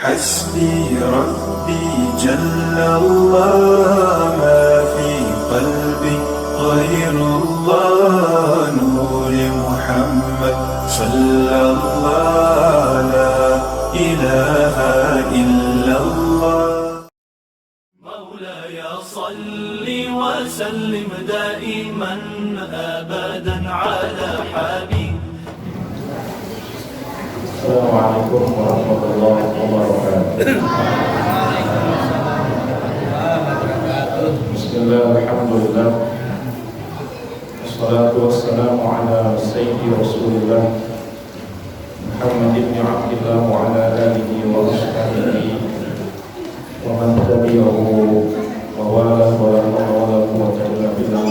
حسبي ربي جل الله ما في قلبي غير الله نور محمد صلى الله لا إله إلا الله مولاي صل وسلم دائما أبدا على حبيب. Assalamualaikum warahmatullahi wabarakatuh. Bismillah, alhamdulillah, wassalatu wassalamu ala sayyidi rasulillah Muhammad ibn Abdillah wa ala alihi wa ashabihi wa man tabi'ahu wa wala wa la hawla wa la quwwata illa billah.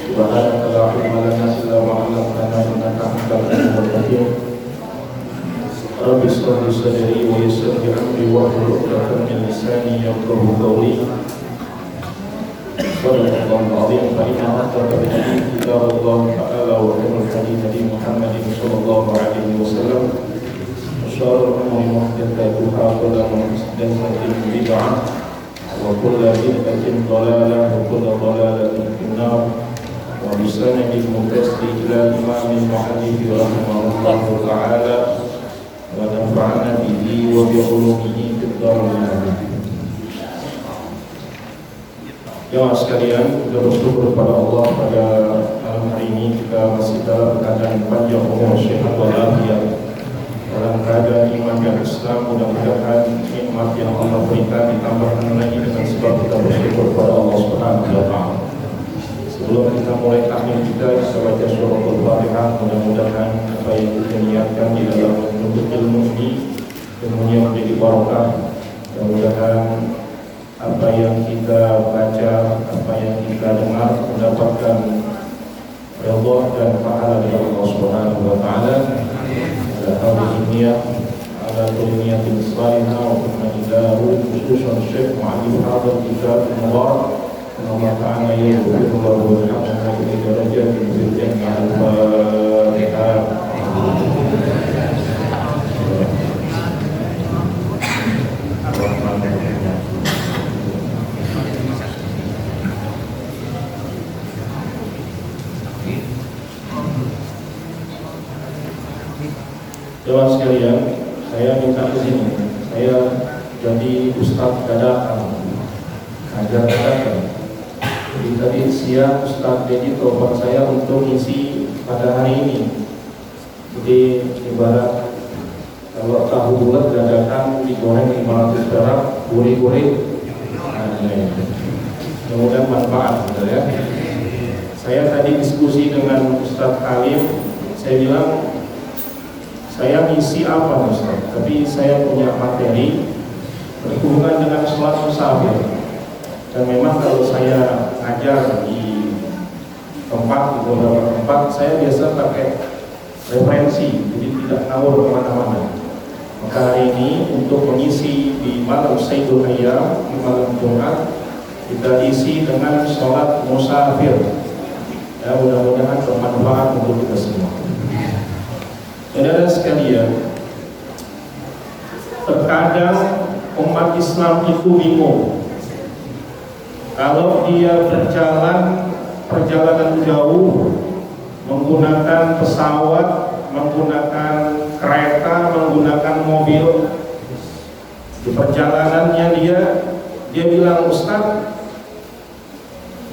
Subhanaka la ilma lana illa ma 'allamtana innaka antal alimul hakim. Rabbi shrah li sadri wa yassir li amri wahlul 'uqdatam min lisani yafqahu qawli. Sadaqallahul 'azim. Fa inna asdaqal hadits kitabullah ta'ala wa khairul hadits hadi Muhammadin sallallahu alaihi wasallam. Wa syarrul umuri muhdatsatuha wa kullu muhdatsatin bid'ah wa kullu bid'atin dhalalah wa kullu dhalalatin fin-nar. Wa bisanadil muttasil ila imamil muhaddits rahimahullahu ta'ala wa nafa'ana bihi wa bi ulumihi fid dharain. Jemaah sekalian, kita bersyukur kepada Allah pada malam hari ini kita masih dalam keadaan panjang umur, sehat walafiat, dalam keadaan iman dan Islam. Mudah-mudahan nikmat yang Allah berikan ditambahkan lagi dengan sebab kita bersyukur kepada Allah Subhanahu wa taala. Sebelum kita mulai taklim kita bisa baca surah Al-Fatihah. Mudah-mudahan apa yang kita niatkan di dalam menuntut ilmu ini ilmunya menjadi barokah. Mudah-mudahan apa yang kita baca, apa yang kita dengar mendapatkan redha dan pahala dari Allah Subhanahu wa taala. Ala hadhihi niyyah ala kulli niyatin salihah wa kunnahu khususan Syekh Mu'allim hadal kitab mubarak. Allah Ta'ala yaghfiru lahu wa yarhamhu wa darajatin fil jannah. Al-Fatihah. Jemaah sekalian, saya minta izin, saya jadi Ustadz dadakan, ajar dadakan. Jadi tadi siang Ustadz Dedi telepon saya untuk isi pada hari ini. Jadi ibarat kalau tahu bulat dadakan digoreng 500 perak, gurih-gurih. Mudah-mudahan manfaat, gitu ya. Saya tadi diskusi dengan Ustadz Alim, saya bilang saya ngisi apa Ustaz? Tapi saya punya materi berhubungan dengan sholat musafir. Dan memang kalau saya ajar di tempat, di beberapa tempat, saya biasa pakai referensi, jadi tidak ngawur kemana-mana. Maka hari ini untuk mengisi di malam Sayyidul Ayyam, di malam Jumat, kita isi dengan sholat musafir. Ya, mudah-mudahan bermanfaat untuk kita semua. Saudara sekalian, terkadang umat Islam itu bingung kalau dia berjalan perjalanan jauh menggunakan pesawat, menggunakan kereta, menggunakan mobil. Di perjalanannya dia bilang, Ustaz,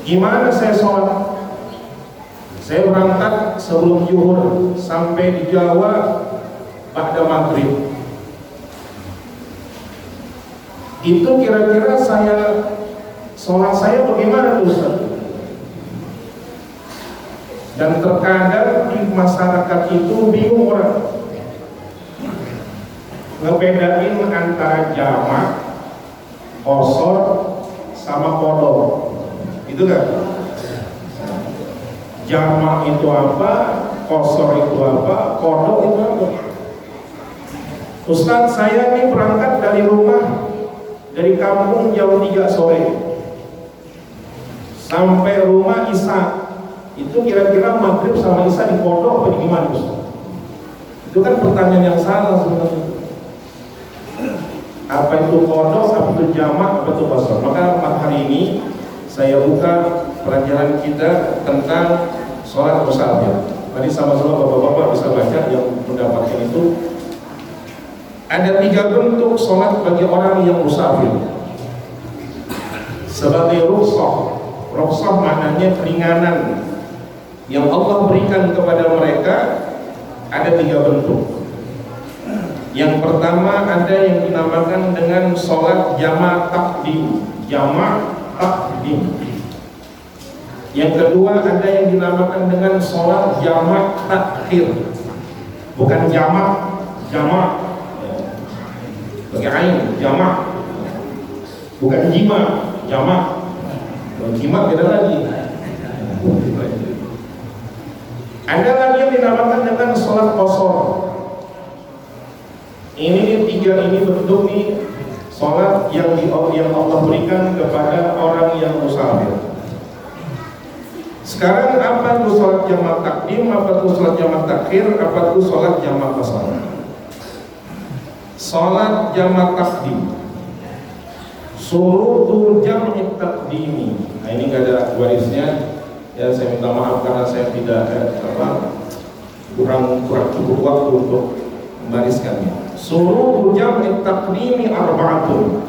gimana saya sholat? Saya berangkat sebelum zuhur sampai di Jawa pada maghrib. Itu kira-kira sholat saya bagaimana Ustaz? Dan terkadang di masyarakat itu bingung orang ngebedain antara jamak, qasar sama qadha. Itu kan? Jamak itu apa, qasar itu apa, qadha itu apa? Ustaz, saya ini berangkat dari rumah, dari kampung jam 3 sore sampai rumah Isya. Itu kira-kira maghrib sama Isya di qadha apa di gimana Ustaz? Itu kan pertanyaan yang salah sebenarnya. apa itu qadha, apa itu jamak, apa itu qasar. Maka hari ini saya buka pelajaran kita tentang sholat musafir. Tadi sama-sama bapak-bapak bisa baca yang mendapatkan itu. Ada 3 bentuk sholat bagi orang yang musafir. Sebagai rukhsah. Rukhsah maknanya keringanan yang Allah berikan kepada mereka. Ada 3 bentuk. Yang pertama ada yang dinamakan dengan sholat jamak takdim. Jamak takdim. Yang kedua ada yang dinamakan dengan sholat jamak takhir. Bukan jamak, jamak pakai ain, jamak. Bukan jima, jamak. Jima beda lagi. Ada lagi yang dinamakan dengan sholat qasar. Ini 3 ini bentuk nih sholat yang Allah berikan kepada orang yang musafir. Sekarang apa itu sholat jamak takdim, apa itu sholat jamak takhir, apa itu sholat jamak qasar? Sholat jamak takdim, surutul jam'i takdimi. Nah ini gak ada garisnya. Ya saya minta maaf karena saya tidak kurang cukup waktu untuk membariskannya. Surutul jam'i takdimi arba'atun.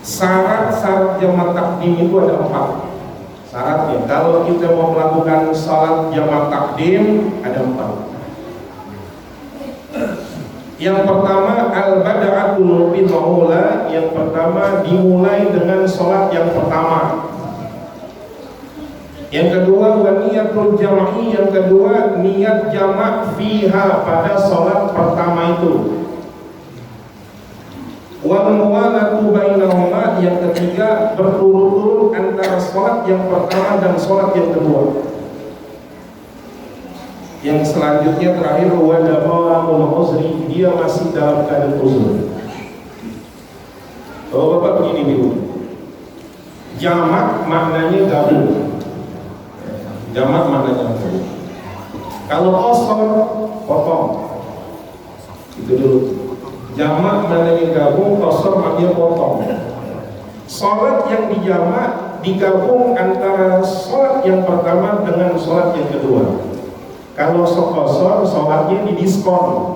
Syarat jamak takdim itu ada 4. Syaratnya, kalau kita mau melakukan salat jamak takdim ada 4. Yang pertama al-bada'atul bil ula, yang pertama dimulai dengan salat yang pertama. Yang kedua wa niyatul jam'i, yang kedua niat jamak fiha pada salat pertama itu. Wal muwalatu bainahuma, yang ketiga berturut-turut antara sholat yang pertama dan sholat yang kedua. Yang selanjutnya terakhir wa dawaamul uzri, dia masih dalam keadaan uzur. Oh Bapak begini dulu. Jamak maknanya gabung. Jamak maknanya gabung. Kalau qasar potong. Itu dulu. Jamak maknanya gabung, qasar maknanya potong. Salat yang dijamak digabung antara salat yang pertama dengan salat yang kedua. Kalau qasar salatnya didiskon.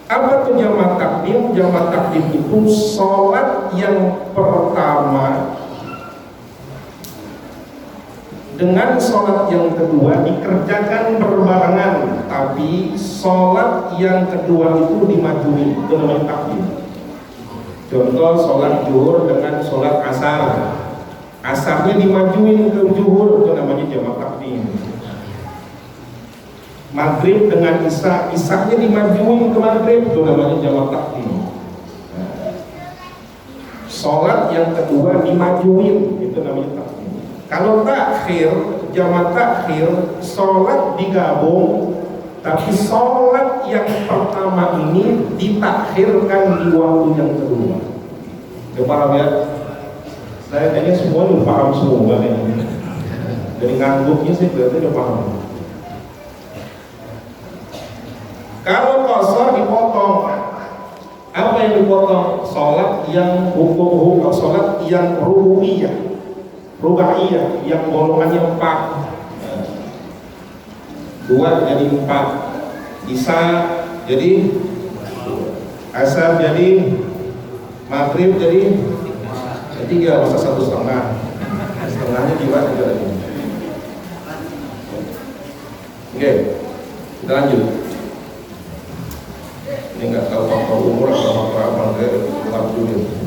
Apa itu jamak takdim? Jamak takdim itu salat yang pertama dengan sholat yang kedua dikerjakan berbarengan, tapi sholat yang kedua itu dimajuin, itu namanya takdim. Contoh sholat zuhur dengan sholat asar, asarnya dimajuin ke zuhur, itu namanya jamak takdim. Maghrib dengan isya, isyanya dimajuin ke maghrib, itu namanya jamak takdim. Sholat yang kedua dimajuin, itu namanya takdim. Kalau takhir, jamak takhir, sholat digabung, tapi sholat yang pertama ini ditakhirkan di waktu yang kedua. Udah paham ya? Saya tanya semua udah paham semua kayaknya. Dari ngangguknya sih berarti udah paham. Kalau qasar dipotong, apa yang dipotong? Sholat yang hukum, sholat yang rubaiyah, yang golongannya 4, 2 jadi 4, isya jadi, asar jadi, maghrib jadi 3, masa 1,5, setengahnya juga lagi. Oke, kita lanjut. Ini nggak tahu faktor umur atau faktor apa, tetap dulu.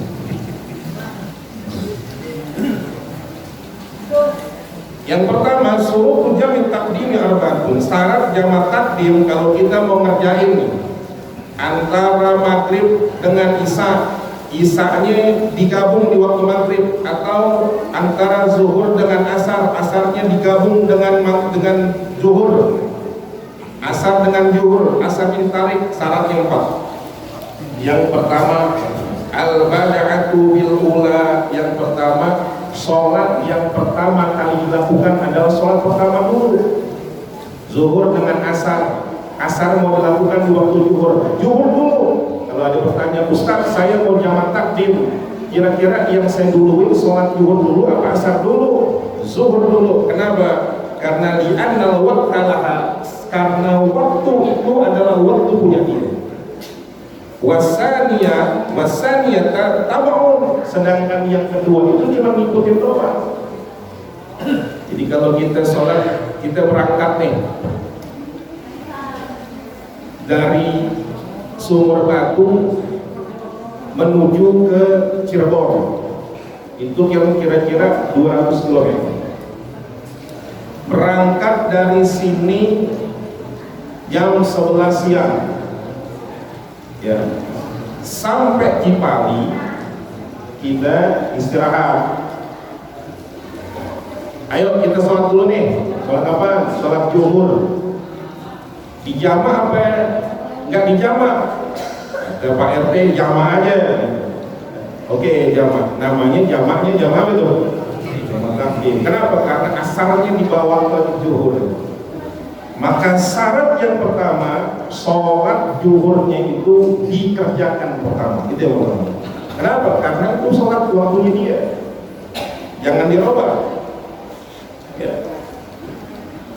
Yang pertama, suruh jamak takdim arba'atun. Syarat jamak takdim kalau kita mau ngerjain antara maghrib dengan isya, isyanya digabung di waktu maghrib, atau antara zuhur dengan asar, asarnya digabung dengan zuhur, asar dengan zuhur, asar ditarik. Syaratnya 4. Yang pertama al-bada'atu bil ula, yang pertama sholat yang pertama kali dilakukan adalah sholat pertama dulu. Zuhur dengan asar, asar mau dilakukan di waktu zuhur, zuhur dulu. Kalau ada bertanya, Ustaz saya mau jamak takdim, kira-kira yang saya duluin sholat zuhur dulu apa asar dulu? Zuhur dulu. Kenapa? Karena li'annal waqta laha, karena waktu itu adalah waktu punya dia. Wasaniyata tabaun, sedangkan yang kedua itu cuma ngikutin doang. Jadi kalau kita sholat, kita berangkat nih dari Sumur Batu menuju ke Cirebon, itu kira-kira 200 km. Berangkat dari sini jam 11 siang, ya, sampai Cipali kita istirahat. Ayo kita sholat dulu nih. Sholat apa? Sholat zuhur. Dijamak apa? Enggak dijamak. Ke Pak RT jamak aja. Oke, jamak. Namanya jamaknya jamak itu. Jamak takdim. Kenapa? Karena asalnya dibawa ke zuhur. Maka syarat yang pertama, sholat zuhurnya itu dikerjakan pertama. Itu yang pertama. Kenapa? Karena itu sholat waktunya dia. Jangan dirubah. Ya.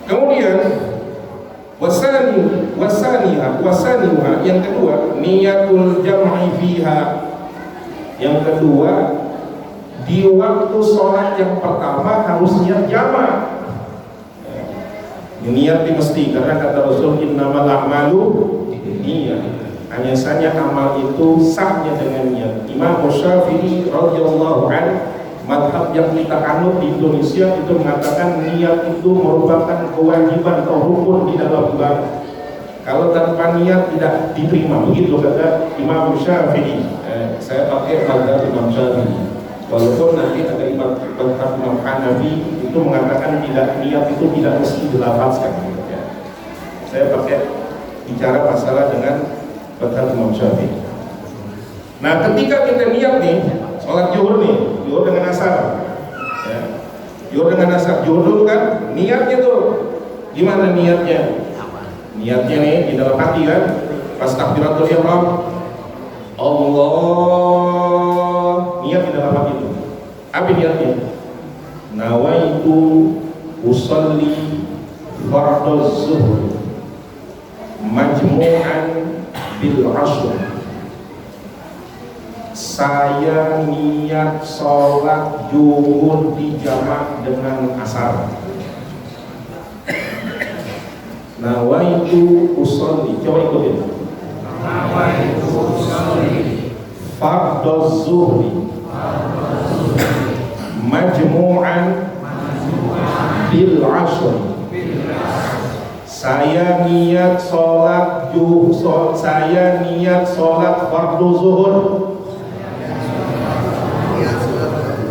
Kemudian wasaniha yang kedua, niyatul jam'i fiha. Yang kedua, di waktu sholat yang pertama harus niat jamak. Niat mesti, karena kata Rasul innamal a'malu niyyah. Hanya saja amal itu sahnya dengan niat. Imam Syafi'i radhiyallahu anhu, madhab yang kita anut di Indonesia itu mengatakan niat itu merupakan kewajiban atau rukun di dalam ibadah. Kalau tanpa niat tidak diterima, begitu kata Imam Syafi'i. Saya pakai madhab Imam Syafi'i. Walaupun nanti ada madhab Imam Hanafi itu mengatakan tidak, niat itu tidak mesti dilafazkan. Ya. Saya pakai bicara masalah dengan madhab Imam Syafi'i. Nah, ketika kita niat nih sholat zuhur nih, zuhur dengan asar, ya. Zuhur dengan asar, zuhur dulu kan, niatnya tuh, gimana niatnya? Niatnya nih di dalam hati kan, pas takbiratul ihram, Allah, niat di dalam hati itu. Apa niatnya? Nawaitu usolli fardhu zuhur majmu'an bil ashr. Saya niat sholat zuhur dijamak dengan asar. Nawaitu usolli, coba ikutin. Nawaitu usolli fardhu zuhri majmu'an bil ashr. Saya niat sholat zuhur, saya niat sholat fardhu zuhur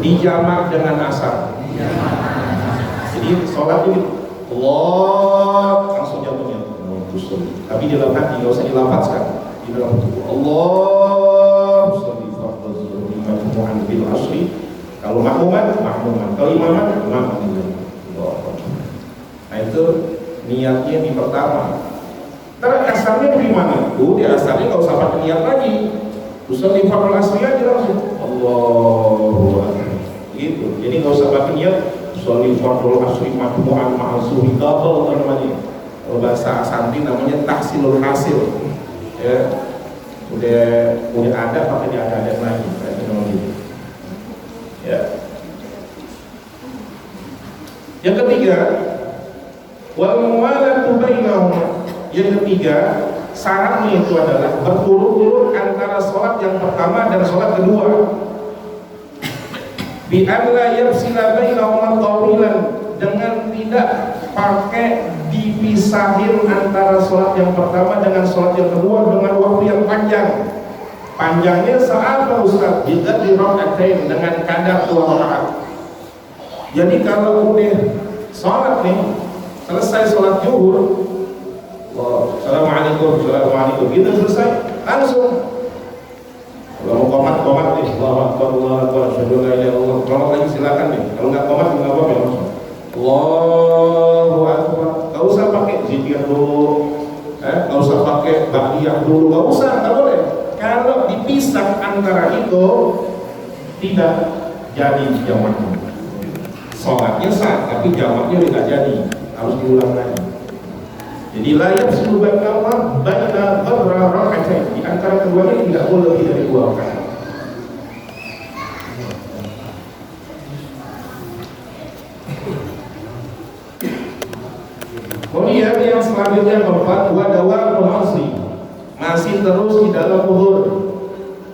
dijamak dengan asar. Jadi sholat ini Allah langsung jatuhnya, tapi di dalam hati nggak usah dilafazkan. Di dalam hati Allah sholli fardhu zuhur majmu'an bil asri. Kalau makmuman, kalau imaman, imaman. Nah itu niatnya di pertama. Terus asarnya di mana? Di asarnya nggak usah pakai niat lagi. Usul di fardhu asri aja langsung. Allahu Akbar. Gitu. Jadi nggak usah pakai niat. Usul di fardhu asri majmu'an ma'zuhi double namanya. Kalau bahasa santri namanya tahsilul hasil. Ya. Udah ada pakai ada lagi. Ya. Yang ketiga, wal muwalatu bainahuma. Yang ketiga, syaratnya itu adalah berturut-turut antara sholat yang pertama dan sholat kedua. Bi an la yafsila bainahuma tawilan, dengan tidak pakai dipisahin antara sholat yang pertama dengan sholat yang kedua dengan waktu yang panjang. Panjangnya saat Ustaz jika di rakaatain dengan kadar 2 rakaat. Jadi kalau udah sholat nih, selesai sholat zuhur, assalamualaikum, gitu selesai, langsung kalau mau komat nih, Allahu Akbar, asyhadu an la ilaha illallah. Komat lagi silakan nih. Kalau nggak komat nggak apa-apa ya langsung. Allahu Akbar. Nggak usah pakai zikir dulu, nggak usah pakai ba'diyah dulu, nggak usah, nggak boleh. Kalau dipisah antara itu tidak jadi jamaknya. Sholatnya sah, tapi jamaknya tidak jadi, harus diulang lagi. Jadi layak sebelum Allah baina dharra raka'atain, di antara keduanya tidak boleh lebih dari 2 rakaat. Kemudian yang selanjutnya keempat, wa dawamul asri, masih terus di dalam zuhur.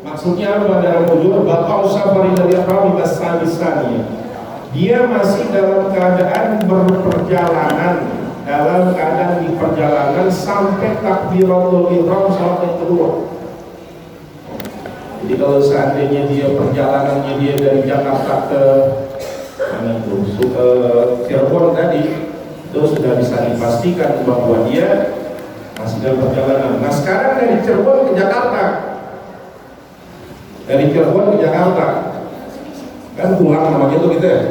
Maksudnya pada zuhur baqa'u safari dari ihram as-sadisani. Dia masih dalam keadaan berperjalanan, dalam keadaan di perjalanan sampai takbiratul ihram salat yang kedua. Jadi kalau seandainya dia perjalanannya dia dari Jakarta ke mana itu, Cirebon tadi, itu sudah bisa dipastikan bahwa dia masih dalam perjalanan. Nah sekarang dari Cirebon ke Jakarta, dari Cirebon ke Jakarta, kan pulang sama gitu gitu ya.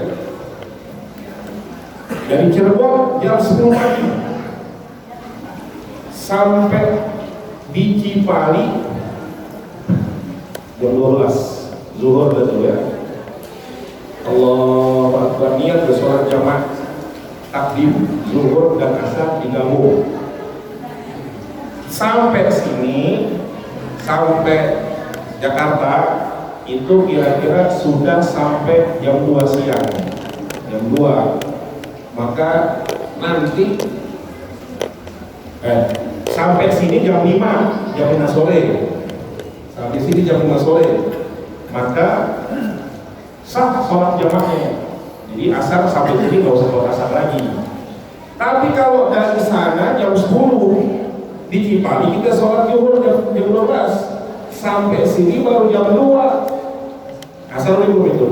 Dari Cirebon jam 10 pagi sampai di Cipali jam 12 zuhur betul ya. Allahu Akbar, niat bersolat jamaah takdim zuhur dan asar digabung. Sampai sini, sampai Jakarta itu kira-kira sudah sampai jam 2 siang, jam 2. Maka nanti sampai sini jam 5 sore, sampai sini jam 5 sore, maka sah sholat jamaahnya. Jadi asar sampai sini nggak usah sholat asar lagi. Tapi kalau dari sana jam 10 di Cipali kita sholat zuhur jam 12, sampai sini baru jam 2, asar belum itu,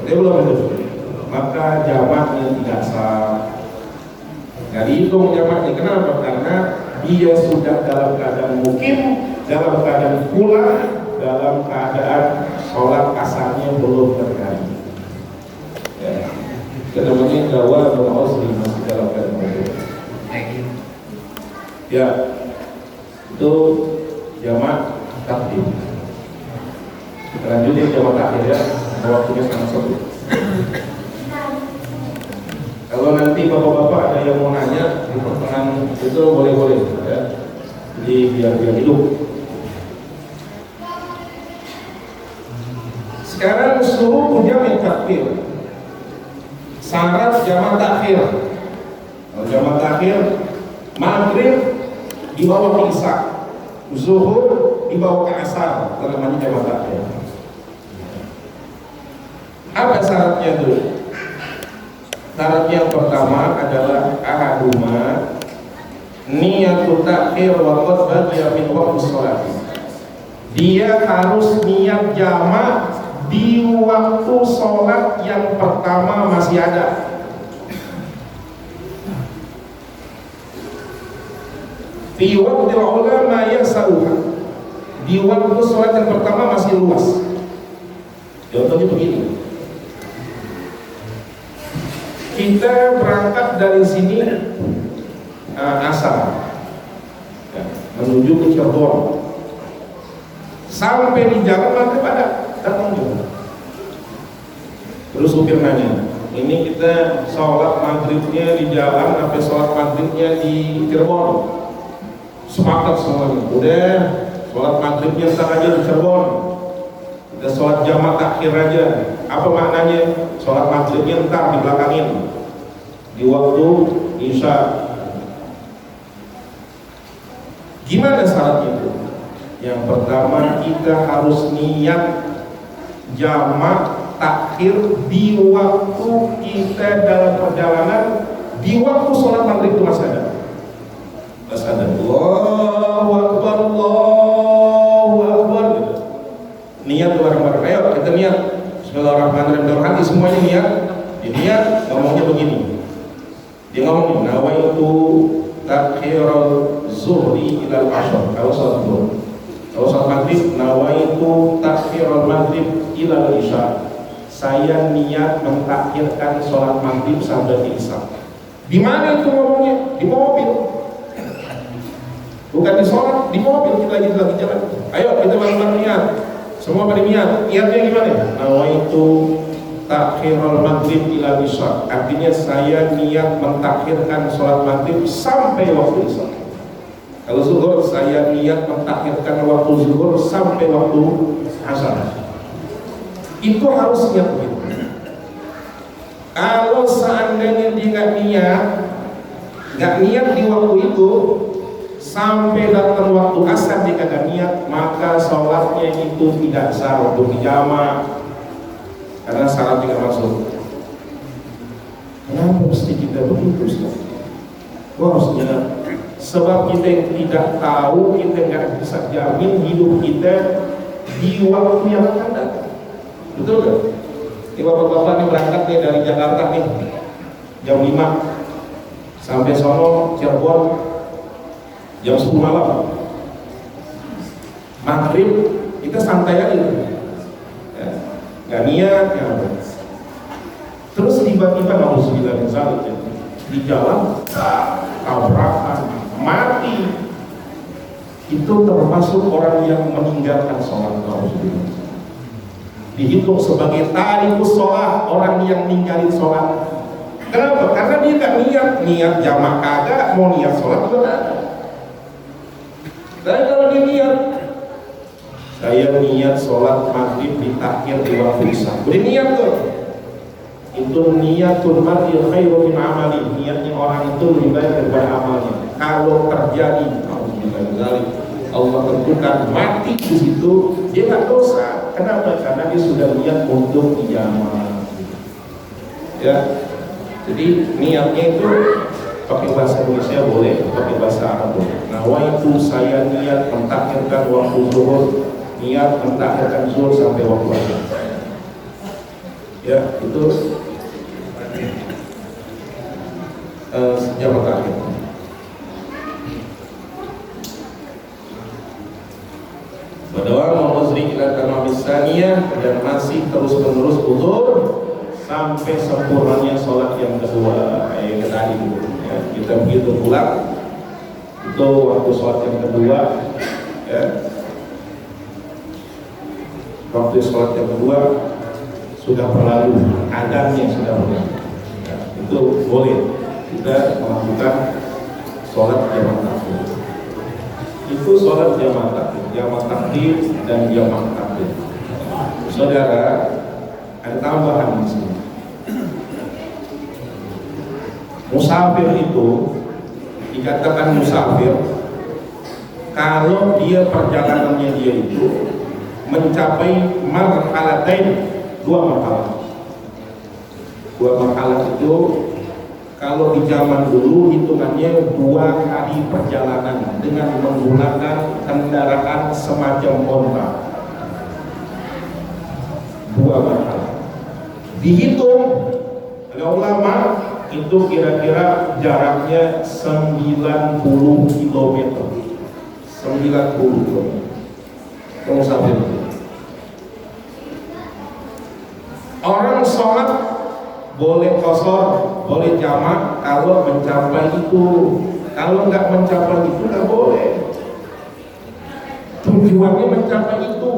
belum itu. Maka jamaknya tidak sah. Nggak dihitung jamaknya. Kenapa? Karena dia sudah dalam keadaan mukim, dalam keadaan pulang, dalam keadaan sholat asarnya belum terjadi. Ya, namanya dawa berosri masih dalam keadaan mukim. Ya, itu jamak takdim. Kita lanjutin jamak akhir ya. Waktunya sangat sempit. Kalau nanti bapak-bapak ada yang mau nanya di pertengahan itu boleh-boleh ya. Jadi biar hidup. Sekarang seluruh jamak takhir. Syarat jamak takhir. Kalau jamak takhir, maghrib di bawah isya, zuhur di bawah asar, itu namanya jamak takhir. Apa syaratnya dulu? Syarat yang pertama adalah ahaduma niyatul takhir wa qad baqiya min waqti shalat. Dia harus niat jamak di waktu sholat yang pertama masih ada. Fi waqtil ulama yasauha, di waktu sholat yang pertama masih luas. Contohnya begini. Kita berangkat dari sini asar ya, menuju ke Cirebon. Sampai di jalan maghrib ada datang juga. Terus supir nanya, ini kita sholat maghribnya di jalan, sampai sholat maghribnya di Cirebon. Sepakat semuanya. Udah, sholat maghribnya ntar aja di Cirebon. Kita sholat jamak takhir aja. Apa maknanya? Sholat maghribnya ntar dibelakangin di waktu isya. Gimana syaratnya itu? Yang pertama kita harus niat jamak takhir di waktu kita dalam perjalanan, di waktu sholat maghrib itu masih ada. Masih ada. Allahu Akbar, Allahu Akbar gitu. Niat bareng-bareng. Ayo kita niat. Bismillahirrahmanirrahim. Dalam hati semuanya niat. Niat ngomongnya begini. Dia ngomong nawaitu takhirul zuhri ilal ashr. Kalau sholat zuhur, kalau sholat maghrib nawaitu takhirul maghrib ilal isya. Saya niat mentakhirkan sholat maghrib sampai isya. Di mana itu ngomongnya? Di mobil. Bukan di sholat, di mobil kita lagi jalan. Ayo kita bareng-bareng niat. Semua pada niat. Niatnya gimana? Nawaitu takhirul maghrib ila isya. Artinya saya niat mentakhirkan sholat maghrib sampai waktu isya. Kalau zuhur saya niat mentakhirkan waktu zuhur sampai waktu asar. Itu harus niat begitu. Kalau seandainya dia nggak niat di waktu itu, sampai datang waktu asar dia kagak niat, maka sholatnya itu tidak sah untuk dijama, karena syarat tidak masuk. Kenapa mesti kita begitu, Ustaz? Harusnya sebab kita yang tidak tahu, kita nggak bisa jamin hidup kita di waktu yang akan datang. Betul kan? Ini bapak-bapak nih berangkat nih dari Jakarta nih jam 5 sampai sono Cirebon jam 10 malam. Maghrib kita santai aja ya, nggak niat ya. Terus tiba-tiba nauzubillah min dzalik di jalan tabrakan mati, itu termasuk orang yang meninggalkan sholat. Nauzubillah, dihitung sebagai tarikus sholat, orang yang ninggalin sholat. Kenapa? Karena dia nggak niat jamak kagak, mau niat sholat juga ada. Dan kalau dia niat, saya niat sholat maghrib ditakhir di waktu isya, udah niat tuh. Itu niatul mar'i khairu min amali. Niatnya orang itu lebih baik daripada amalnya. Kalau terjadi Allah tentukan mati di situ, dia nggak dosa. Kenapa? Karena dia sudah niat untuk dijama. Ya, jadi niatnya itu pakai bahasa Indonesia boleh, pakai bahasa Arab boleh. Nawaitu saya niat mentakhirkan waktu zuhur, niat mentakhirkan zuhur sampai waktu asar. Ya, itu jam terakhir. Badawa menguzri ila tamamis saniyah, dan masih terus-menerus uzur sampai sempurnanya sholat yang kedua. Kayak tadi ya, kita begitu pulang itu waktu sholat yang kedua ya. Waktu sholat yang kedua sudah berlalu, adanya sudah berlalu ya, itu boleh kita melakukan sholat jamak takbir. Itu sholat jamak takbir dan jamak takbir. Saudara, ada tambahan di sini. Musafir itu dikatakan musafir kalau dia perjalanannya dia itu mencapai marhalatain, dua marhalah itu kalau di zaman dulu hitungannya 2 hari perjalanan dengan menggunakan kendaraan semacam onta. 2 marhalah dihitung oleh ulama itu kira-kira jaraknya 90 km. 90 km. Kamu sampai orang sholat boleh qashar, boleh jamak kalau mencapai itu. Kalau nggak mencapai itu nggak boleh. Tujuannya mencapai itu.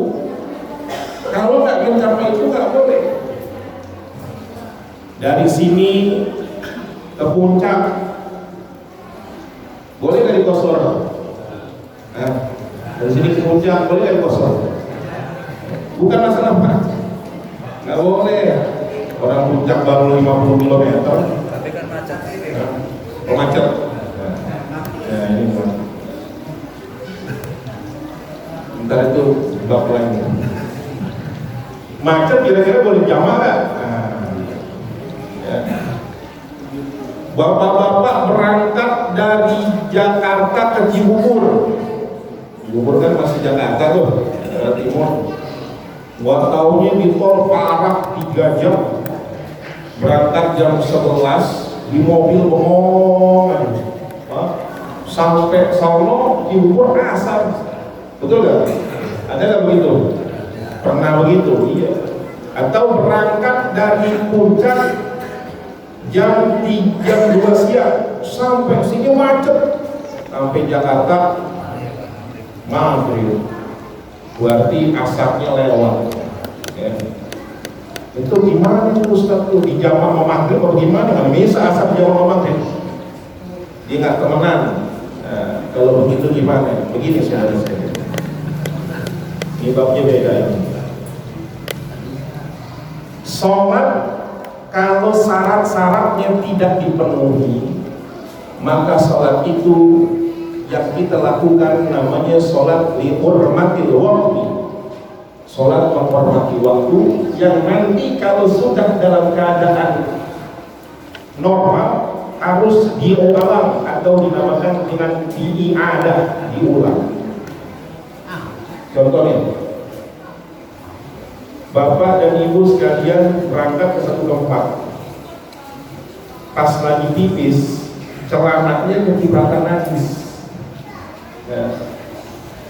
Kalau nggak mencapai itu nggak boleh. Dari sini ke puncak boleh nggak qashar? Nah, dari sini ke puncak boleh nggak qashar? Bukan masalah Pak, nggak boleh. Orang puncak baru 50 km. Tapi kan macet ini. Macet. Ya ini Pak. Ntar itu bab lain. Macet kira-kira boleh jamak nggak? Ya. Bapak-bapak berangkat dari Jakarta ke Cibubur. Cibubur kan masih Jakarta tuh, Jawa Timur. Buat tahunnya di tol parah 3 jam. Berangkat jam 11 di mobil bengong sampai sono Cibubur asar. Betul gak? Ada gak begitu? Pernah begitu? Iya. Atau berangkat dari puncak jam 2 siang sampai sini macet, sampai Jakarta maghrib, berarti asarnya lewat. Ya. Itu gimana itu Ustaz tuh di jamaah sama maghrib atau gimana? Nggak bisa asar jamaah sama maghrib. Dia nggak temenan. Nah, kalau begitu gimana? Begini saudara-saudara. Ini babnya beda ya. Sholat kalau syarat-syaratnya tidak dipenuhi, maka sholat itu yang kita lakukan namanya sholat li hurmatil waqti, sholat menghormati waktu, yang nanti kalau sudah dalam keadaan normal harus diulang atau dinamakan dengan diiadah, diulang. Contohnya, bapak dan ibu sekalian berangkat ke satu tempat, pas lagi pipis celananya ketibatan najis. Ya.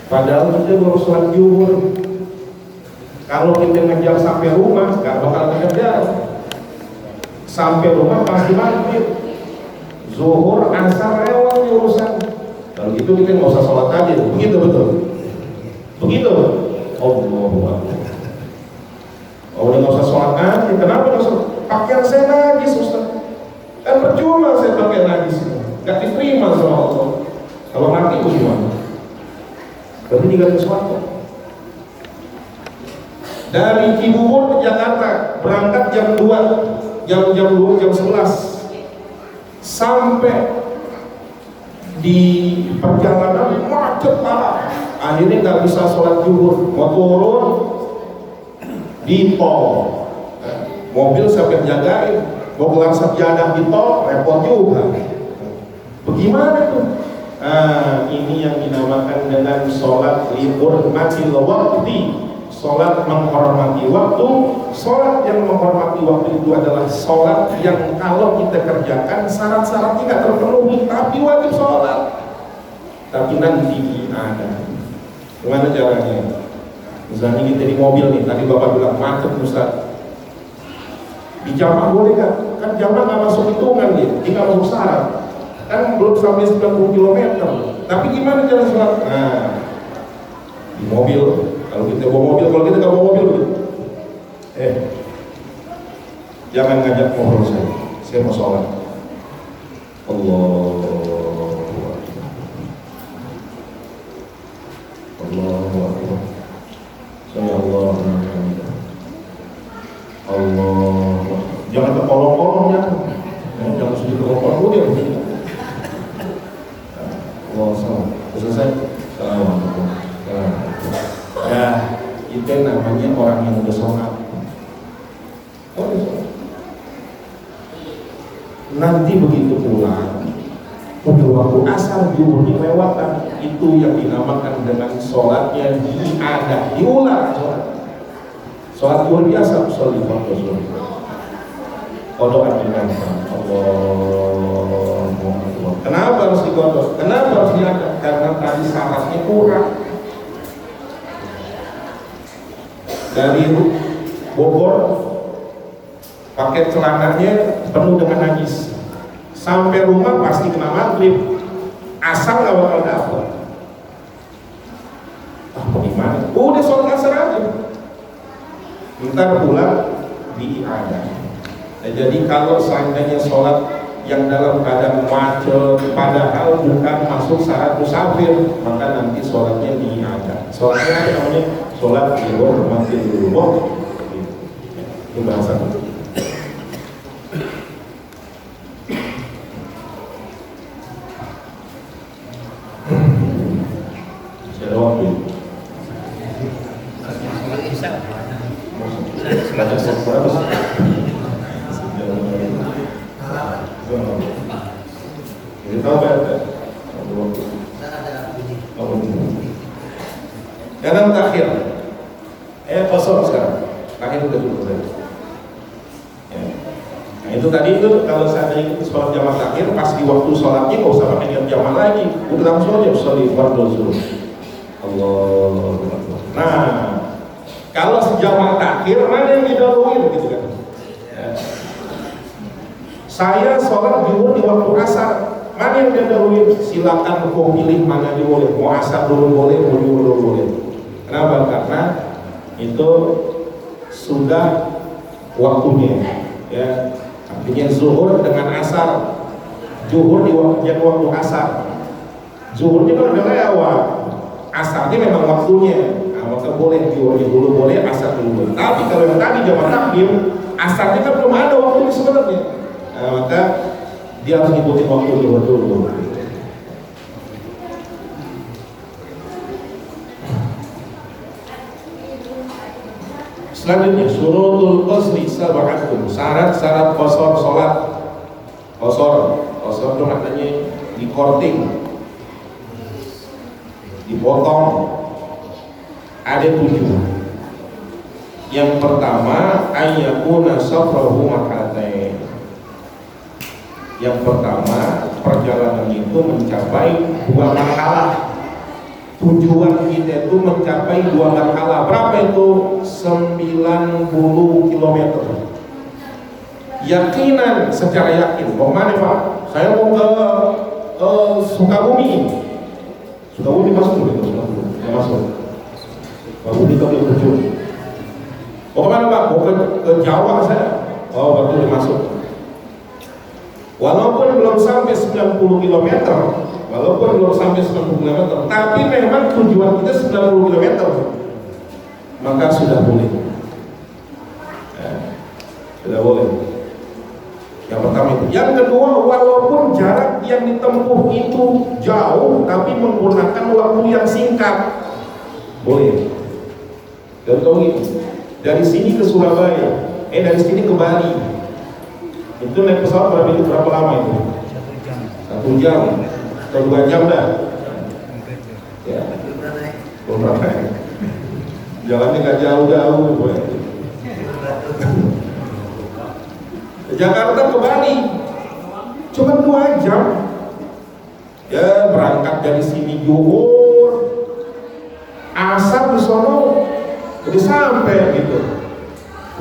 Padahal kita baru sholat zuhur. Kalau kita ngejar sampai rumah, gak bakal ngejar. Sampai rumah pasti maghrib, zuhur, asar lewat urusan. Kalau gitu kita nggak usah sholat aja. Begitu betul. Begitu. Allah. Oh, udah nggak usah sholat aja. Kenapa nggak usah? Pakaian saya najis, Ustaz. Kan percuma saya pakai najis. Gak diterima sama Allah. Kalau mati itu gimana? Berarti diganti sesuatu. Dari Cibubur ke Jakarta berangkat jam 2, jam 11 sampai di perjalanan macet parah. Akhirnya nggak bisa sholat zuhur, mau turun di tol, mobil sampai jagain, mau kelar sajadah di tol repot juga. Bagaimana tuh? Ini yang dinamakan dengan sholat li hurmatil waqti, sholat menghormati waktu. Sholat yang menghormati waktu itu adalah sholat yang kalau kita kerjakan syarat-syaratnya tidak terpenuhi, tapi wajib sholat. Tapi nanti ada. Gimana caranya? Misalnya kita di mobil nih, tadi bapak bilang macet Ustaz. Di jamaah boleh nggak? Kan jamaah nggak masuk hitungan dia nggak masuk syarat. Kan belum sampai 90 km. Tapi gimana cara sholat? Nah, di mobil. Kalau kita bawa mobil, kalau kita nggak bawa mobil, jangan ngajak ngobrol saya mau sholat. Allahu Akbar. Saya Allah. Jangan terkolong-kolong ya. Jangan sedih terkolong dia. Allah salam. Selesai. Assalamualaikum. Ya, itu namanya orang yang udah sholat. Nanti begitu pulang, udah waktu asar zuhur dilewatkan, itu yang dinamakan dengan sholatnya diadah, diulang sholat zuhur biasa, sholat waktu zuhur. Kodok artinya Allah. Kenapa harus dikodok? Kenapa harus diadah? Karena tadi syaratnya kurang. Dari Bogor pakai celananya penuh dengan najis, sampai rumah pasti kena maghrib, asal nggak bakal dapet. Bagaimana? Udah sholat asar aja, ntar pulang diiadah. Nah, jadi kalau seandainya sholat yang dalam keadaan macet, padahal bukan masuk syarat musafir, maka nanti sholatnya diiadah. Sholatnya namanya sholat di hurmatil waqti. Itu bahasa. Kadang takhir, kosong sekarang, takhir udah cukup ya. Nah itu tadi itu kalau seandainya sholat jamaah takhir, pas di waktu sholatnya nggak usah pakai niat jamaah lagi, udah langsung aja sholat fardhu zuhur. Allah. Nah, kalau sejamaah takhir mana yang didahuluin gitu kan? Saya sholat zuhur di waktu asar, Mana yang didahului? Silakan kau pilih mana yang boleh. Mau asar dulu boleh, mau zuhur dulu boleh. Kenapa? Karena itu sudah waktunya. Ya, artinya zuhur dengan asar. Zuhur di waktu asar. Zuhurnya kan udah lewat. Asarnya memang waktunya. Nah, maka boleh zuhurnya dulu boleh, asar dulu boleh. Tapi kalau yang tadi jamaah takdim, asarnya kan belum ada waktunya sebenarnya. Nah, maka dia harus ngikutin waktu zuhur dulu. Selanjutnya syurutul qasri sab'atun. Syarat-syarat qasar salat. Qasar itu maknanya dikorting, dipotong. Ada 7. Yang pertama ayyakuna safrahu makatain. Yang pertama, perjalanan itu mencapai 2 marhalah. Tujuan kita itu mencapai 2 marhalah. Berapa itu? 90 km. Yakinan, secara yakin. Mau mana Pak? Saya mau ke Sukabumi. Sukabumi masuk dulu, Sukabumi masuk. Sukabumi kami tujuh. Mau kemana Pak? Mau ke Jawa saya. Oh, baru masuk. Walaupun belum sampai 90 km, tapi memang tujuan kita 90 km, maka sudah boleh. Ya, sudah boleh. Yang pertama itu. Yang kedua, walaupun jarak yang ditempuh itu jauh, tapi menggunakan waktu yang singkat, boleh. Contoh gitu. Dari sini ke Surabaya, dari sini ke Bali. Itu naik pesawat berapa lama itu? 1 jam atau 2 jam dah. Ya. Belum pernah. Jalannya nggak jauh-jauh. Jakarta ke Bali cuma 2 jam. Ya, berangkat dari sini zuhur, asar di sono udah sampai gitu.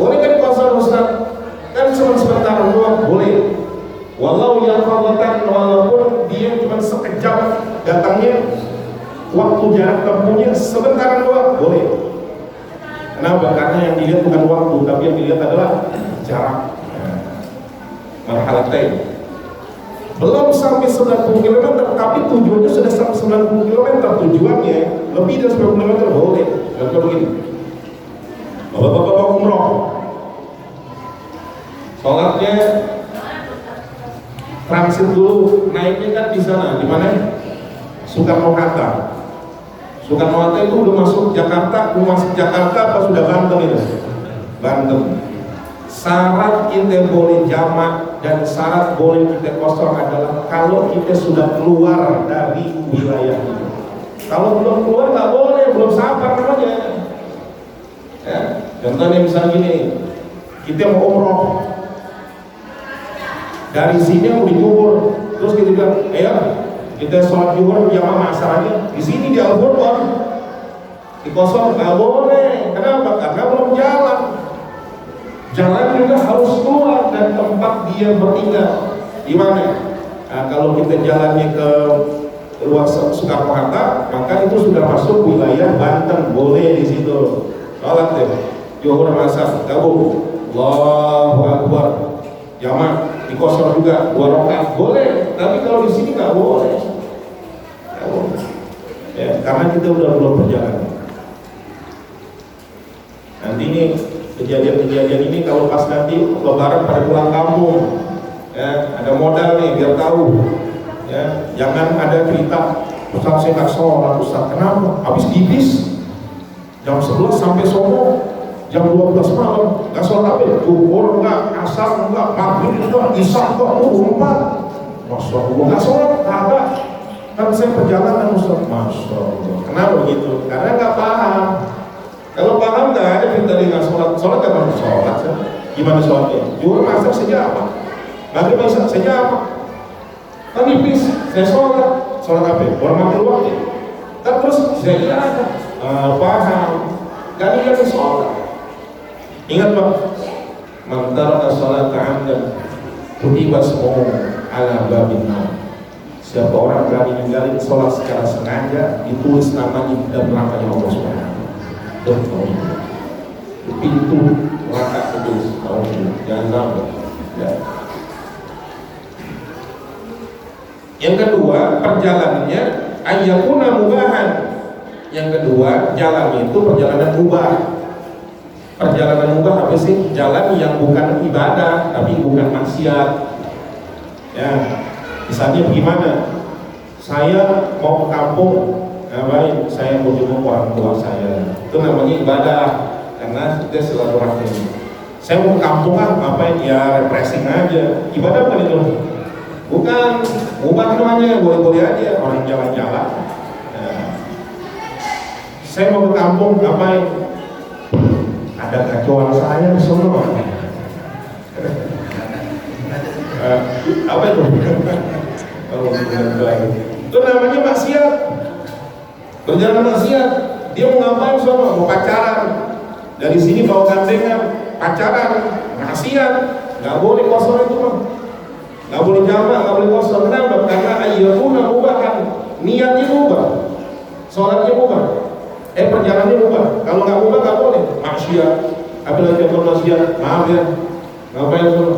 Boleh kan qasar Ustaz? Kan cuma sebentar doang, boleh. Walau yang fadatan, walaupun dia cuma sekejap datangnya, waktu jarak tempuhnya sebentar doang, boleh. Kenapa? Karena yang dilihat bukan waktu, tapi yang dilihat adalah jarak. Marhalatain. Belum sampai 90 km, tapi tujuannya sudah sampai 90 km. Tujuannya lebih dari 90 km, boleh. Contoh begini. Bapak-bapak umroh, sholatnya transit dulu, naiknya kan di sana, di mana? Soekarno-Hatta. Soekarno-Hatta itu udah masuk Jakarta, apa sudah Banten itu? Banten. Syarat kita boleh jamak dan syarat boleh kita kosong adalah kalau kita sudah keluar dari wilayah itu. Kalau belum keluar nggak boleh, belum sabar namanya. Ya, contohnya misalnya gini, kita mau umroh. Dari sini mau zuhur, terus kita bilang, kita sholat zuhur jamaah asarnya di sini di Al-Qur'an, di kosong nggak boleh. Kenapa? Karena belum jalan. Jalan juga harus keluar dan tempat dia bertinggal di mana. Nah, kalau kita jalannya ke luar Soekarno-Hatta, maka itu sudah masuk wilayah Banten, boleh di situ sholat deh. Zuhur asar gabung, Allahu Akbar, jamaah di kosong juga 2 rakaat boleh, tapi kalau di sini nggak boleh. Nggak boleh. Ya, karena kita udah belum berjalan. Nanti ini kejadian-kejadian ini kalau pas nanti lebaran pada pulang kampung, ya, ada modal nih biar tahu. Ya, jangan ada cerita Ustaz saya nggak sholat, Ustaz kenapa? Habis dibis jam 11 sampai Solo jam 12 malam nggak sholat apa? Zuhur enggak, asar enggak, maghrib enggak, isya enggak, 4. Masya Allah nggak sholat, ada. Kan saya perjalanan Ustaz. Masya Allah. Kenapa begitu? Karena nggak paham. Kalau paham nggak ada perintah dia nggak sholat. Sholat kan harus sholat. Gimana sholatnya? Zuhur asar saja apa? Maghrib isya saja apa? Kan iblis, saya sholat apa? Orang makan waktu. Kan terus saya kira paham. Gak dikasih sholat. Ingat Pak, man taraka sholata 'amdan kutiba ismuhu ala babin nar. Siapa orang berani ninggalin sholat secara sengaja, ditulis namanya dan nerakanya Allah Subhanahu. Pintu neraka itu jangan sampai. Ya. Yang kedua, perjalanannya ayyakuna mubahan. Yang kedua, jalan itu perjalanan mubah. Perjalanan mubah apa sih? Jalan yang bukan ibadah, tapi bukan maksiat. Ya, misalnya bagaimana? Saya mau ke kampung, baik, saya mau jenguk orang tua saya. Itu namanya ibadah, karena kita silaturahmi. Saya mau ke kampung ngapain? Ya refreshing aja. Ibadah bukan itu? Bukan, mubah namanya, boleh-boleh aja orang jalan-jalan. Saya mau ke kampung, ngapain? Ada kacauan saya di sana. Apa itu? Itu namanya maksiat. Berjalan maksiat. Dia mau ngapain sana? Mau pacaran. Dari sini bawa gandengan, pacaran, maksiat. Nggak boleh kosong itu mah. Nggak boleh jamak, nggak boleh kosong. Kenapa? Karena ayyakuna mubahan. Niatnya mubah, sholatnya mubah. Perjalanannya mubah. Kalau nggak mubah nggak boleh. Maksiat. Apalagi kalau maksiat, maaf ya. Ngapain tuh?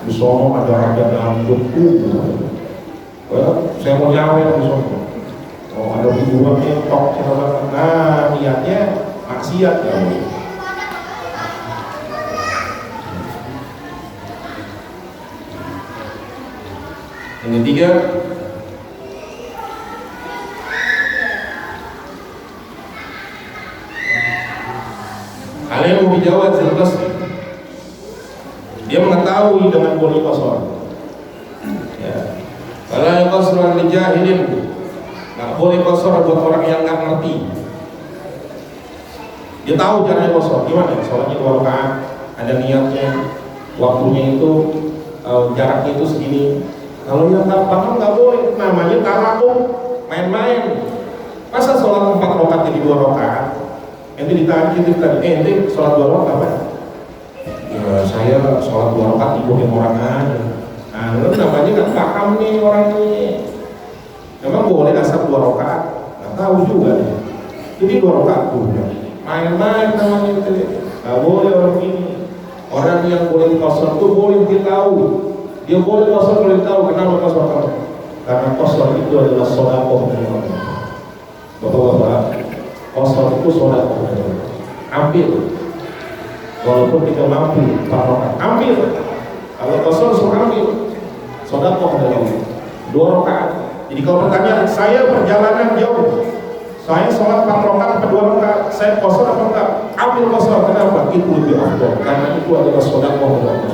Di sono ada harga dangdut. Saya mau nyawer di sono. Oh ada hiburannya tok segala. Nah niatnya maksiat ya. Yang ketiga, hal yang mau dijawab jelas. Dia mengetahui dengan boleh kosor. Ya. Kalau yang kosor dijahilin, nggak boleh kosor buat orang yang nggak ngerti. Dia tahu caranya kosor. Gimana? Sholatnya 2 rakaat, ada niatnya, waktunya itu jaraknya itu segini. Kalau yang nggak paham nggak boleh. Namanya tarawih, main-main. Masa sholat 4 rakaat jadi 2 rakaat? Ente ditanya tadi, ente sholat 2 rakaat apa? Ya, saya sholat 2 rakaat ibuhin orang aja. Nah, itu namanya nggak paham nih orang ini. Memang boleh asal 2 rakaat? Nggak tahu juga nih. Jadi 2 rakaat tuh, main-main namanya itu. Nggak boleh orang ini. Orang yang boleh kosor tuh boleh dia tahu. Dia boleh kosor boleh tahu. Kenapa kosor kamu? Karena kosor itu adalah sedekah dari Allah. Bapak-bapak, kosor itu sedekah dari Allah. Ambil. Walaupun tidak mampu, ambil. Kalau kosong suruh ambil. Sedekah dari Allah. 2 rakaat. Jadi kalau bertanya, saya perjalanan jauh, saya sholat 4 rakaat atau 2 rakaat, saya kosong atau enggak? Ambil kosong. Kenapa? Itu lebih afdal. Karena itu adalah sedekah dari Allah.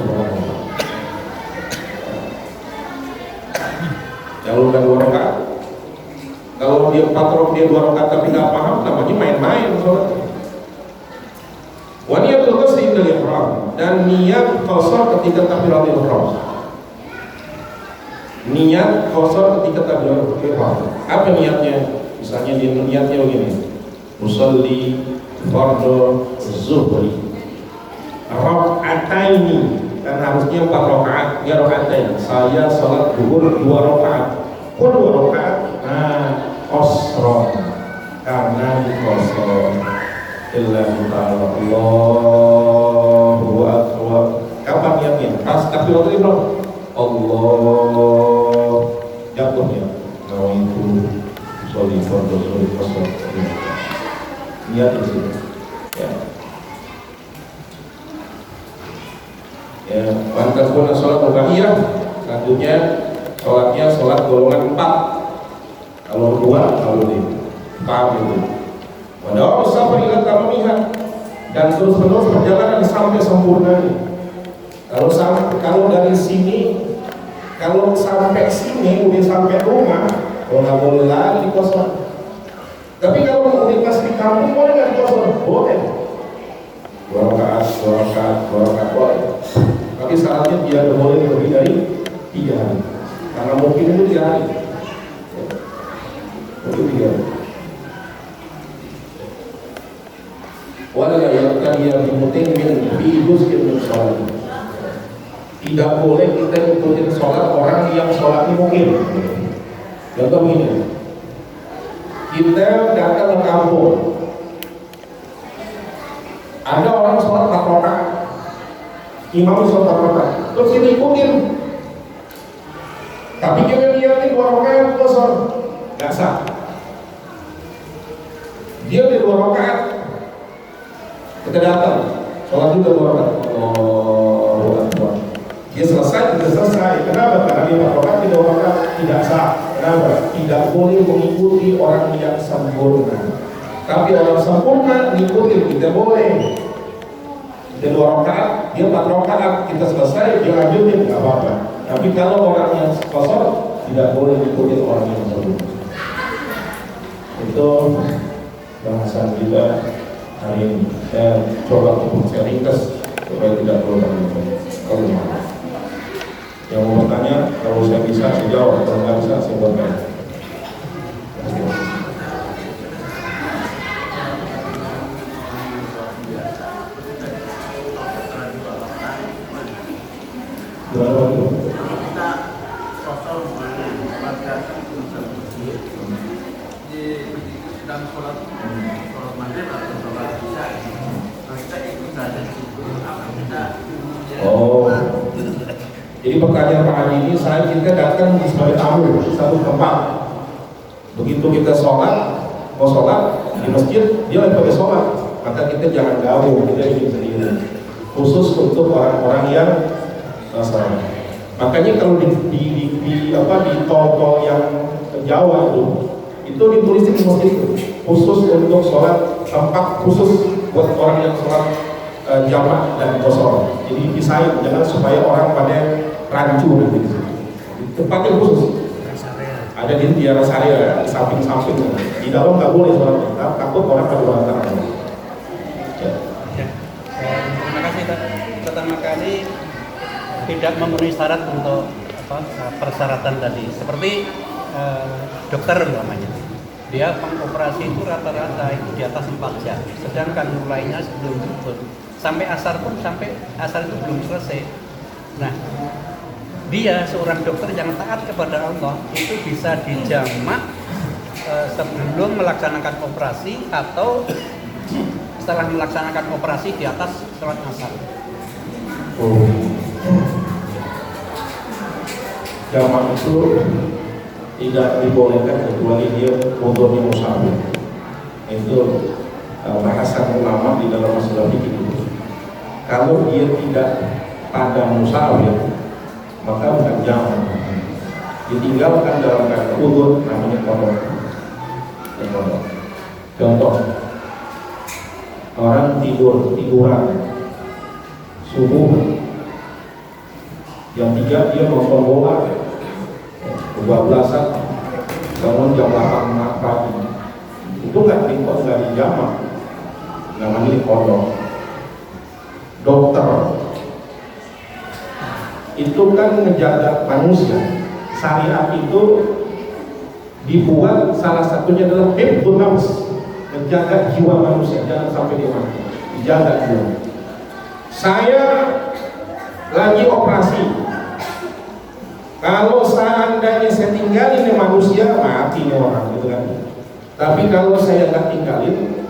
Kalau udah 2 rakaat, kalau dia 4 rakaat, dia 2 rakaat tapi nggak paham, namanya main-main sholat. Waniyatul qasdi indal ihram, dan niat qasar ketika takbiratul ihram. Niat qasar ketika takbiratul ihram. Apa niatnya? Misalnya dia niatnya begini. Musalli fardhu zuhri. Raka'ataini, kan harusnya 4 rakaat, ya raka'atain. Saya salat zuhur 2 rakaat. Kok 2 rakaat? Nah, qasra. Karena qasar. Allahu akbar. Kapan niatnya? Pas takbiratul ihram. Allah jatuhnya. Nawaitu sholli fardhu sholli qasar. Niat di sini. Ya. Ya, pantas pun sholat rubaiyah. Selanjutnya sholatnya sholat golongan 4. Kalau 2 kalau ini 4 itu. Wadawam safar ila tamamiha, dan terus-menerus perjalanan sampai sempurnanya. Kalau dari sini, kalau sampai sini udah sampai rumah, kalau nggak boleh lagi di kosan. Tapi kalau udah pas di kampung boleh nggak di kosan? Boleh. 2 rakaat, 2 rakaat, 2 rakaat boleh. Tapi syaratnya dia tidak boleh lebih dari 3 hari. Karena mungkin itu 3 hari. Itu 3 hari. Wala yaqtadiya bi mutimmin fi juz'in min shalat. Tidak boleh kita ikutin sholat orang yang sholatnya mungkin. Contoh ini, kita datang ke kampung, ada orang sholat 4 rakaat, imam sholat 4 rakaat, terus kita ikutin. Tapi kita lihatin 2 rakaat kosong, nggak sah. Dia udah 2 rakaat, kita datang, sholat juga 2 rakaat. Dia selesai, tidak selesai. Kenapa? Karena dia 4 rakaat, 3 rakaat tidak sah. Kenapa? Tidak boleh mengikuti orang yang sempurna. Tapi orang sempurna ngikutin kita boleh. Dia 2 rakaat, dia 4 rakaat, kita selesai, dia lanjutin, nggak apa-apa. Tapi kalau orang yang kosong, tidak boleh ngikutin orang yang sempurna. Itu bahasan kita hari ini. Saya coba untuk saya ringkas supaya tidak perlu kalau yang mau bertanya, kalau saya bisa saya jawab, kalau nggak bisa saya buatkan. Gimana itu? Kita sosok menempatkan di dalam sholat maghrib atau sholat isya, kita ikut saja di situ. Kita Oh, jadi pertanyaan Pak Haji ini, kita datang di sebagai tamu satu tempat. Begitu kita sholat, mau sholat di masjid, dia lagi pada sholat, maka kita jangan gabung, kita ingin sendiri. Khusus untuk orang-orang yang sholat. Makanya kalau di tol yang Jawa itu ditulis di masjid itu khusus untuk sholat, tempat khusus buat orang yang sholat jamak dan kosong. Jadi pisahin, jangan supaya orang pada rancu gitu. Tempatnya khusus. Ada di daerah area, di samping-samping. Di dalam nggak boleh sholat, takut orang pada berantakan. Ya. Terima kasih. Pertama kali tidak memenuhi syarat untuk persyaratan tadi. Seperti dokter namanya. Dia pengoperasi itu rata-rata itu di atas 4 jam. Sedangkan mulainya sebelum zuhur sampai asar pun sampai asar itu belum selesai. Nah, dia seorang dokter yang taat kepada Allah itu bisa dijamak sebelum melaksanakan operasi atau setelah melaksanakan operasi di atas sholat asar. Jamak itu tidak dibolehkan kecuali dia wudhunya musafir. Itu bahasan ulama di dalam masalah fikih. Kalau dia tidak pada musafir, maka bukan jamak. Ditinggalkan dalam keadaan wudhu, namanya qadha. Contoh, orang tiduran subuh jam 3 dia nonton bola, 12-an bangun jam 8 pagi, itu nggak dijamak, namanya qadha. Dokter itu kan menjaga manusia. Syariat itu dibuat salah satunya adalah hifdzun nafs, menjaga jiwa manusia jangan sampai dia mati, dijaga jiwa. Saya lagi operasi, kalau seandainya saya tinggalin nih manusia, mati nih orang gitu kan. Tapi kalau saya nggak tinggalin,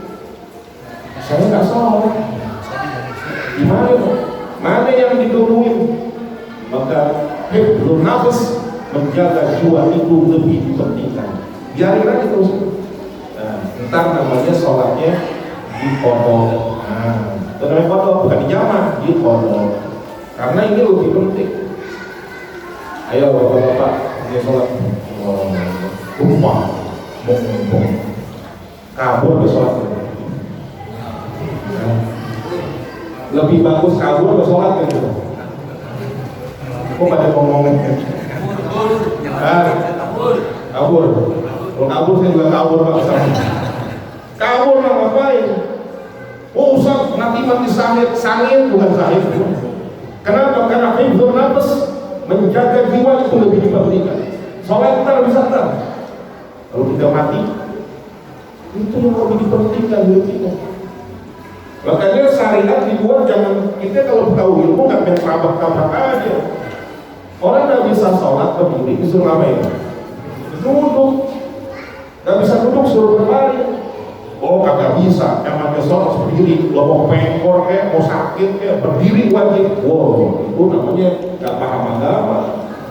saya nggak sholat. Gimana? Mana yang diduluin? Maka hifdzun nafs, menjaga jiwa itu lebih dipentingkan. Biarin aja terus. Nah, ntar namanya sholatnya diqadha. Nah, itu namanya qadha, bukan dijamak, diqadha. Karena ini lebih penting. Ayo bapak-bapak, dia sholat. Umpah, kabur ke sholat. Nah, lebih bagus kabur ke sholat gitu. Kok pada ngomongin? Kabur. Kalau kabur saya juga kabur Pak Ustaz. Kabur mah ngapain? Oh Ustaz, nanti mati sangit bukan sahih. Kenapa? Karena hifdzun nafs, menjaga jiwa itu lebih dipentingkan. Sholat kita bisa ntar. Kalau kita mati, itu yang lebih dipentingkan hidup kita. Makanya syariat dibuat jangan kita kalau tahu ilmu nggak main tabrak aja. Orang nggak bisa sholat berdiri disuruh ngapain? duduk. Gak bisa duduk, suruh berbaring. Oh kagak bisa, emangnya sholat harus berdiri. Lo mau pengkor kayak, mau sakit kayak, berdiri wajib. Wow, itu namanya gak paham agama.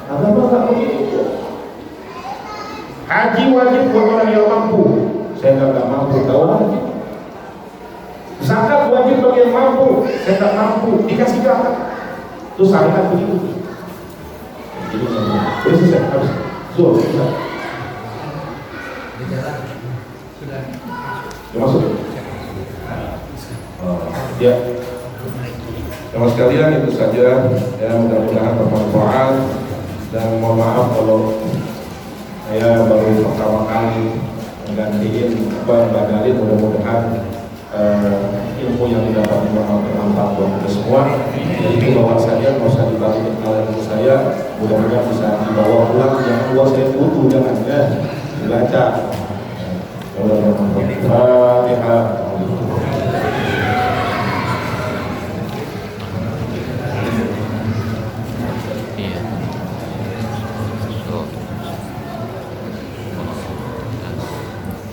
Agama gak begitu. Haji wajib buat orang yang mampu. Saya gak mampu, tahu haji. Zakat wajib bagi yang mampu. Saya gak mampu, dikasih zakat. Itu syariat begitu. Jadi selesai, harus zuhur, bisa. Di jalan sudah. Ya masuk. Ya. Teman sekalian itu saja. Ya mudah-mudahan bermanfaat dan mohon maaf kalau saya baru pertama kali menggantiin Mbak Dalin. Mudah-mudahan ilmu yang didapat bermanfaat buat kita semua. Jadi dibawa saja, nggak usah dibalik ilmu saya. Mudah-mudahan bisa dibawa pulang. Jangan lupa saya butuh, jangan ya dibaca. Fatihah.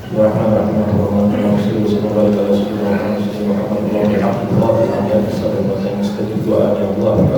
Bismillahirrahmanirrahim.